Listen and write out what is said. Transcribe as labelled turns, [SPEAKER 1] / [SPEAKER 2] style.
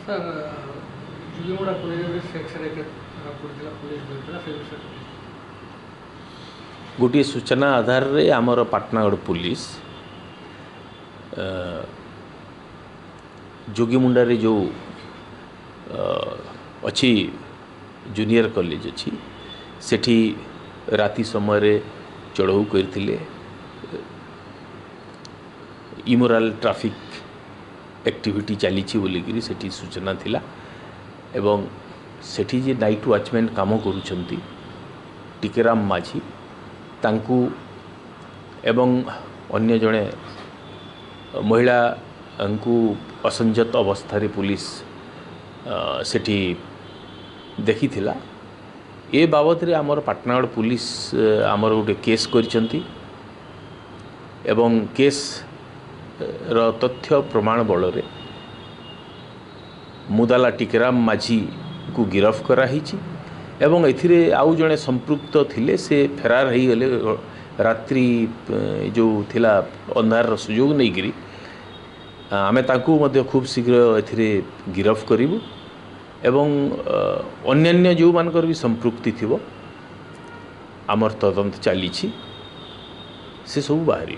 [SPEAKER 1] Sir जुगीमुड़ा police sex racket पड़ता police धरता से विषय
[SPEAKER 2] गोटे सूचना आधार रे आमर पाटनागढ़ पुलिस जोगीमुंडा रे जो अच्छी जूनियर कॉलेज अच्छी सेठी राति समय चढ़ऊ करते इमोराल ट्रैफिक एक्टिविटी चली बोलिकी सेठी सूचना थिला एवं सेठी जे नाइट वॉचमैन काम करुछंती टिकेराम माझी तांकू एवं अन्य जड़े महिला को असंजत अवस्था पुलिस सेठी देखी थिला ए बाबद रे आमर पाटनागढ़ पुलिस आमर गोटे केस करिसंती एवं केस र तथ्य प्रमाण बल रे मुदाला टिकेराम माझी को गिरफ्त कराही एवं एथिरे आउ जड़े संपृक्त थिले से फेरार हो गले रात्रि जो थिला अंधार सुजोग नहीं करी आमे ताकू मध्य खूब शीघ्र एथिरे गिरफ्त करिवु एवं अन्यान्य जो मानकर भी संपृक्ति थिबो आमर तदंत चली से सब बाहर।